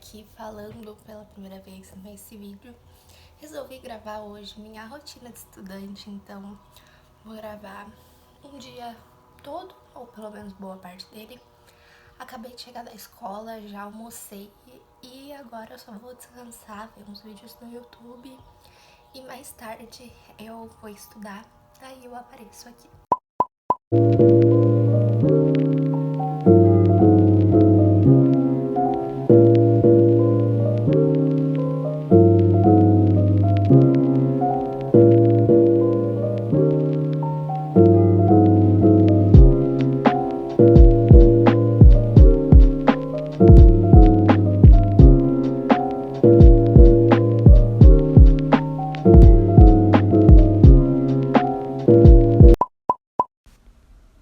aqui falando pela primeira vez nesse vídeo. Resolvi gravar hoje minha rotina de estudante, então vou gravar um dia todo, ou pelo menos boa parte dele. Acabei de chegar da escola, já almocei e agora eu só vou descansar, ver uns vídeos no YouTube e mais tarde eu vou estudar, aí eu apareço aqui.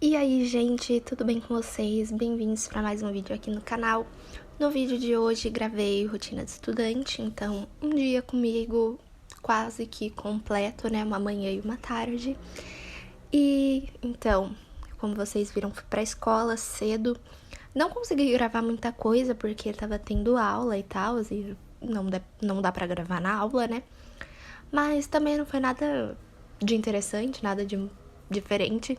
E aí, gente, tudo bem com vocês? Bem-vindos para mais um vídeo aqui no canal. No vídeo de hoje gravei rotina de estudante, então um dia comigo quase que completo, né? Uma manhã e uma tarde. E então, como vocês viram, fui pra escola cedo. Não consegui gravar muita coisa porque tava tendo aula e tal, e não dá pra gravar na aula, né? Mas também não foi nada de interessante, nada de diferente.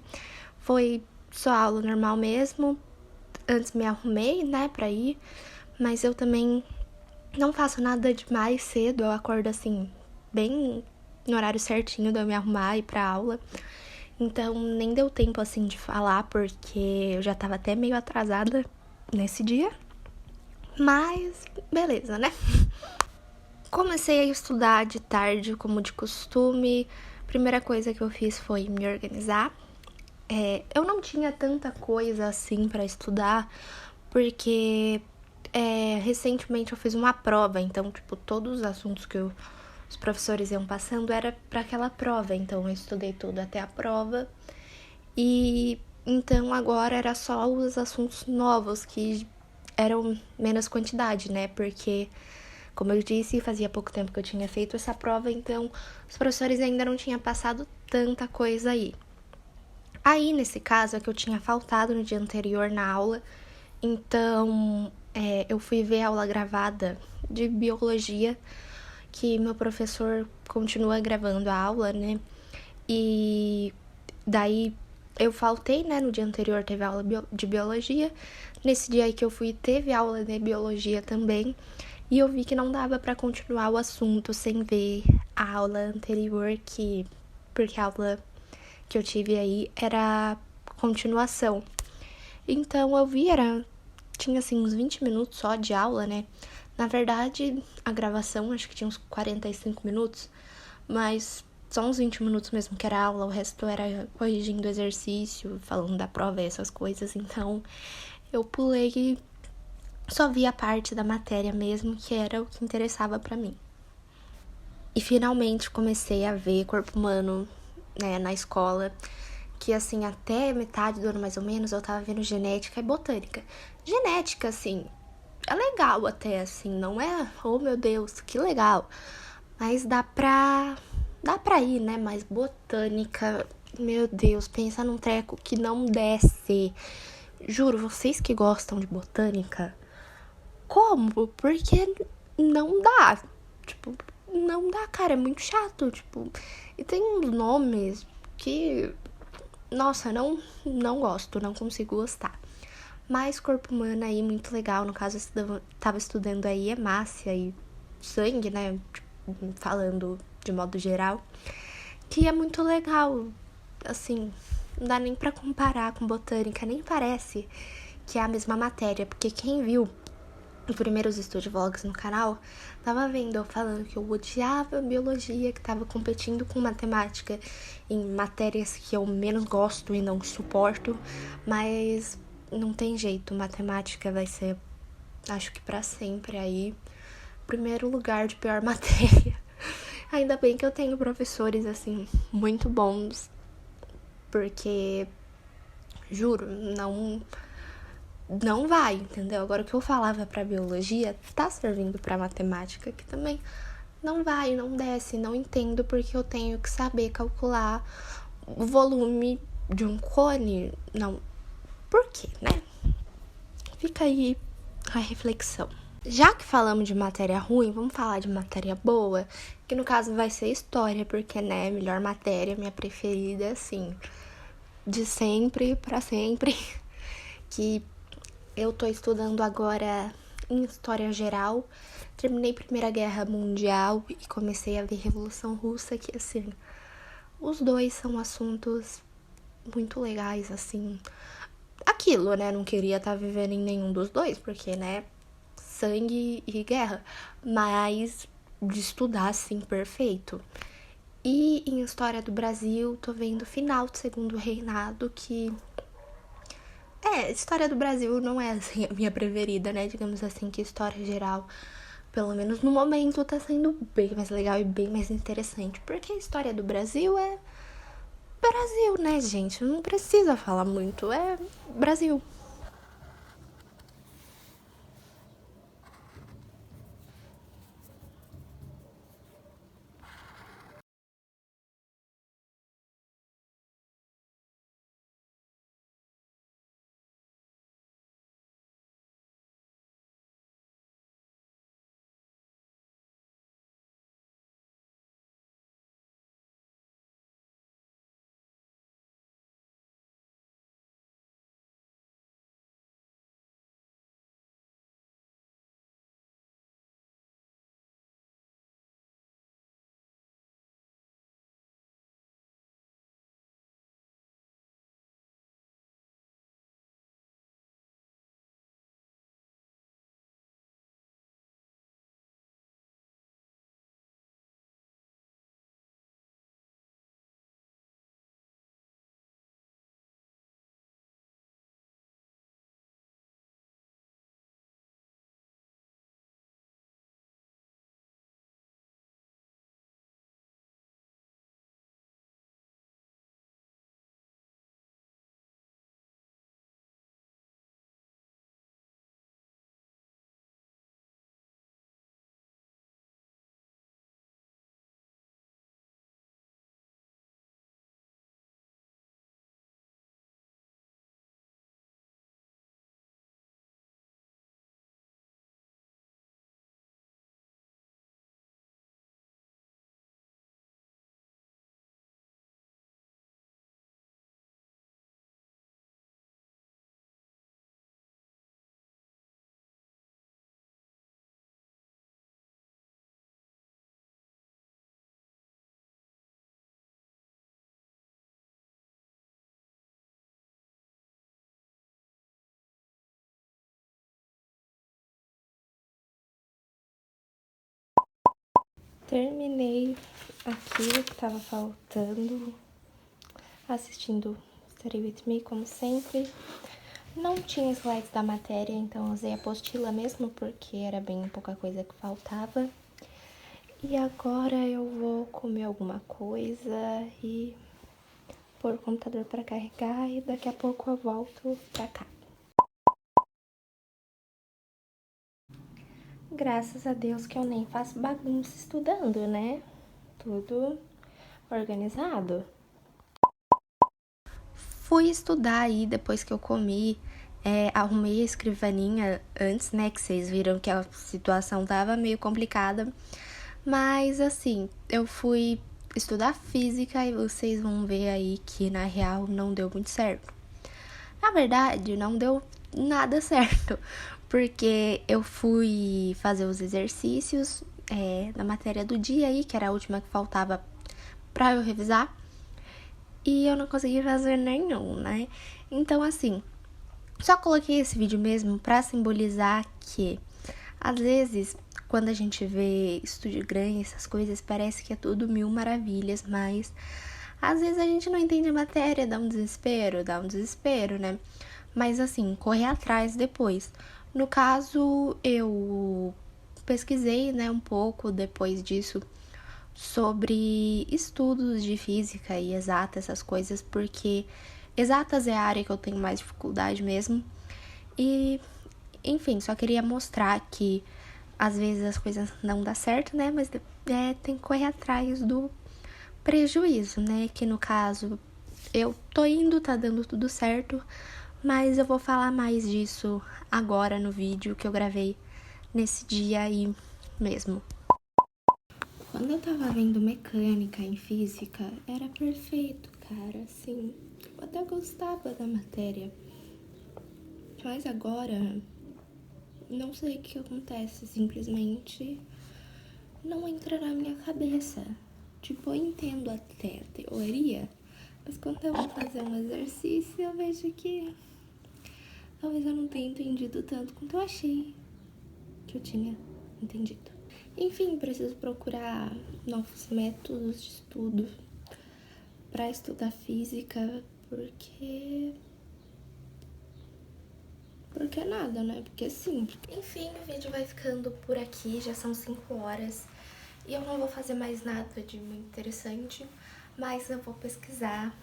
Foi só aula normal mesmo. Antes me arrumei, né, pra ir. Mas eu também não faço nada demais cedo. Eu acordo, assim, bem no horário certinho de eu me arrumar e ir pra aula. Então, nem deu tempo, assim, de falar, porque eu já tava até meio atrasada nesse dia. Mas, beleza, né? Comecei a estudar de tarde, como de costume. Primeira coisa que eu fiz foi me organizar. Eu não tinha tanta coisa assim pra estudar, porque recentemente eu fiz uma prova, então, tipo, todos os assuntos que os professores iam passando era pra aquela prova, então eu estudei tudo até a prova. E então agora era só os assuntos novos, que eram menos quantidade, né? Porque, como eu disse, fazia pouco tempo que eu tinha feito essa prova, então os professores ainda não tinham passado tanta coisa aí. Aí, nesse caso, é que eu tinha faltado no dia anterior na aula, então eu fui ver a aula gravada de biologia, que meu professor continua gravando a aula, né? E daí eu faltei, né? No dia anterior teve aula de biologia, nesse dia aí que eu fui teve aula de biologia também, e eu vi que não dava pra continuar o assunto sem ver a aula anterior, porque a aula que eu tive aí era continuação. Então eu vi, tinha assim uns 20 minutos só de aula, né? Na verdade, a gravação acho que tinha uns 45 minutos, mas só uns 20 minutos mesmo que era aula, o resto era corrigindo exercício, falando da prova e essas coisas. Então eu pulei e só vi a parte da matéria mesmo, que era o que interessava pra mim. E finalmente comecei a ver corpo humano, né, na escola, que assim, até metade do ano mais ou menos, eu tava vendo genética e botânica. Genética, assim, é legal até, assim, não é, oh meu Deus, que legal. Mas dá pra ir, né, mas botânica, meu Deus, pensa num treco que não desce. Juro, vocês que gostam de botânica, como? Porque não dá, tipo, não dá, cara, é muito chato, tipo, e tem uns nomes que, nossa, não gosto, não consigo gostar. Mas corpo humano aí, muito legal, no caso, eu tava estudando aí hemácia e sangue, né, tipo, falando de modo geral, que é muito legal, assim, não dá nem pra comparar com botânica, nem parece que é a mesma matéria, porque quem viu os primeiros estúdio vlogs no canal, tava vendo eu falando que eu odiava biologia, que tava competindo com matemática em matérias que eu menos gosto e não suporto, mas não tem jeito, matemática vai ser, acho que pra sempre aí, primeiro lugar de pior matéria. Ainda bem que eu tenho professores, assim, muito bons, porque, juro, não vai, entendeu? Agora, o que eu falava pra biologia tá servindo pra matemática, que também não vai, não desce, não entendo, porque eu tenho que saber calcular o volume de um cone. Não, por quê, né? Fica aí a reflexão. Já que falamos de matéria ruim, vamos falar de matéria boa, que no caso vai ser história, porque, né, melhor matéria, minha preferida, assim, de sempre pra sempre, que eu tô estudando agora em História Geral, terminei Primeira Guerra Mundial e comecei a ver Revolução Russa, que, assim, os dois são assuntos muito legais, assim, aquilo, né, não queria estar vivendo em nenhum dos dois, porque, né, sangue e guerra, mas de estudar, assim, perfeito. E em História do Brasil, tô vendo Final do Segundo Reinado, que... História do Brasil não é, assim, a minha preferida, né? Digamos assim, que História Geral, pelo menos no momento, tá sendo bem mais legal e bem mais interessante. Porque a História do Brasil é Brasil, né, gente? Não precisa falar muito, é Brasil. Terminei aquilo que tava faltando, assistindo Study With Me, como sempre. Não tinha slides da matéria, então usei a apostila mesmo, porque era bem pouca coisa que faltava. E agora eu vou comer alguma coisa e pôr o computador para carregar e daqui a pouco eu volto pra cá. Graças a Deus que eu nem faço bagunça estudando, né? Tudo organizado. Fui estudar aí depois que eu comi, arrumei a escrivaninha antes, né, que vocês viram que a situação tava meio complicada, mas assim, eu fui estudar física e vocês vão ver aí que na real não deu muito certo. Na verdade, não deu nada certo, porque eu fui fazer os exercícios da matéria do dia aí, que era a última que faltava pra eu revisar, e eu não consegui fazer nenhum, né? Então, assim, só coloquei esse vídeo mesmo pra simbolizar que, às vezes, quando a gente vê estúdio grande, essas coisas, parece que é tudo mil maravilhas, mas às vezes a gente não entende a matéria, dá um desespero, né? Mas, assim, correr atrás depois. No caso, eu pesquisei, né, um pouco depois disso sobre estudos de física e exata, essas coisas, porque exatas é a área que eu tenho mais dificuldade mesmo. E, enfim, só queria mostrar que às vezes as coisas não dão certo, né? Mas tem que correr atrás do prejuízo, né? Que no caso eu tô indo, tá dando tudo certo, mas eu vou falar mais disso agora no vídeo que eu gravei nesse dia aí mesmo. Quando eu tava vendo mecânica em física, era perfeito, cara, assim, eu até gostava da matéria. Mas agora, não sei o que acontece, simplesmente não entra na minha cabeça. Tipo, eu entendo até a teoria, mas quando eu vou fazer um exercício, eu vejo que talvez eu não tenha entendido tanto quanto eu achei que eu tinha entendido. Enfim, preciso procurar novos métodos de estudo para estudar física, porque nada, né? Porque sim. Enfim, o vídeo vai ficando por aqui, já são 5 horas. E eu não vou fazer mais nada de muito interessante, mas eu vou pesquisar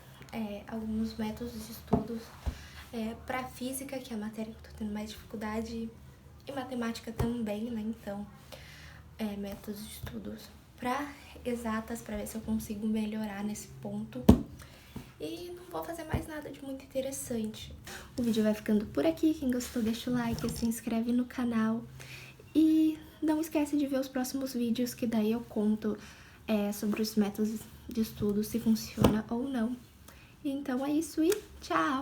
alguns métodos de estudos para física, que é a matéria que eu tô tendo mais dificuldade, e matemática também, né? Então, métodos de estudos para exatas, para ver se eu consigo melhorar nesse ponto. E não vou fazer mais nada de muito interessante. O vídeo vai ficando por aqui. Quem gostou, deixa o like, se inscreve no canal. E não esquece de ver os próximos vídeos, que daí eu conto sobre os métodos de estudo, se funciona ou não. Então é isso e tchau!